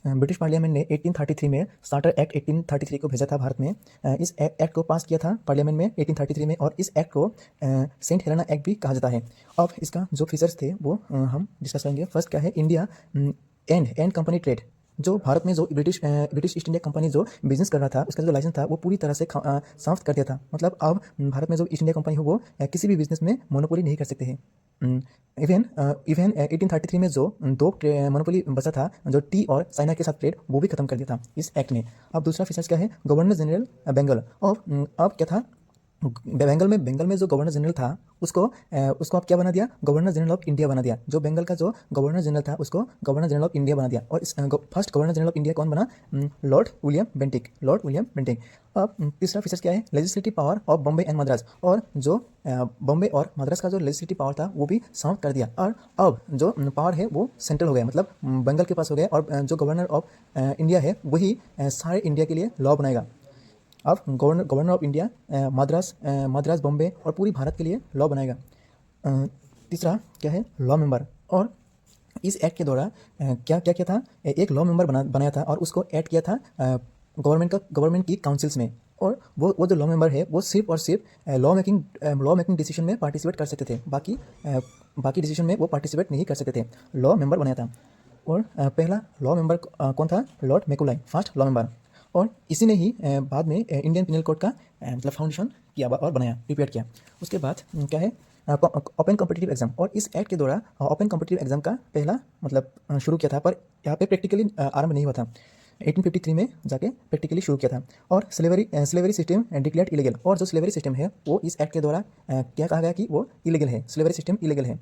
British parliament ने 1833 में charter act 1833 को भेजा था भारत में। इस एक्ट को पास किया था पार्लियामेंट में 1833 में, और इस एक्ट को सेंट हेलेना एक्ट भी कहा जाता है। अब इसका जो फीचर्स थे वो हम डिस्कस करेंगे। फर्स्ट क्या है, इंडिया एंड कंपनी ट्रेड। जो भारत में जो ब्रिटिश ईस्ट इंडिया कंपनी जो बिजनेस कर रहा था, उसका जो लाइसेंस था वो पूरी तरह से समाप्त कर दिया था। मतलब अब भारत में जो ईस्ट इंडिया कंपनी हो वो किसी भी बिजनेस में मोनोपोली नहीं कर सकते हैं। इवन 1833 में जो दो मोनोपोली बचा था, जो टी और चाइना के साथ ट्रेड, वो भी खत्म कर दिया था इस एक्ट ने। अब दूसरा फीचर्स क्या है, गवर्नर जनरल बंगाल। और अब क्या था, बंगाल में जो गवर्नर जनरल था उसको आप क्या बना दिया, गवर्नर जनरल ऑफ इंडिया बना दिया। जो बंगाल का जो गवर्नर जनरल था उसको गवर्नर जनरल ऑफ इंडिया बना दिया। और इस first governor general of India कौन बना, लॉर्ड विलियम बेंटिक। अब तीसरा फीचर्स क्या है, legislative power of Bombay and Madras. और जो बॉम्बे और मद्रास का जो लेजिस्लेटिव पावर था वो भी समाप्त कर दिया, और अब जो पावर है वो सेंट्रल हो गया, मतलब बंगाल के पास हो गया। और जो गवर्नर ऑफ इंडिया है वही सारे इंडिया के लिए लॉ बनाएगा। अब governor of India Madras Bombay और पूरी भारत के लिए लॉ बनाएगा। तीसरा क्या है, लॉ मेंबर। और इस एक्ट के द्वारा क्या क्या किया था, एक लॉ मेंबर बनाया था और उसको ऐड किया था गवर्नमेंट की काउंसिल्स में। और वो जो लॉ मेंबर है वो सिर्फ और सिर्फ लॉ मेकिंग डिसीजन में पार्टिसिपेट कर सकते थे, बाकी डिसीजन में वो पार्टिसिपेट नहीं कर सकते थे। लॉ मेंबर बनाया था। और पहला लॉ मेंबर कौन था, लॉर्ड मैकुलाई, फर्स्ट लॉ मेंबर। और इसी ने ही बाद में इंडियन पिनल कोड का मतलब फाउंडेशन किया और बनाया, प्रिपेयर किया। उसके बाद क्या है, ओपन कॉम्पिटिटिव एग्जाम। और इस एक्ट के द्वारा ओपन कॉम्पिटिटिव एग्जाम का पहला मतलब शुरू किया था, पर यहाँ पे प्रैक्टिकली आरंभ नहीं हुआ था। 1853 में जाके प्रैक्टिकली शुरू किया था। और स्लेवरी सिस्टम डिक्लेयर्ड इलीगल। और जो स्लेवरी सिस्टम है वो इस एक्ट के द्वारा क्या कहा गया कि वो इलीगल है, स्लेवरी सिस्टम इलीगल है।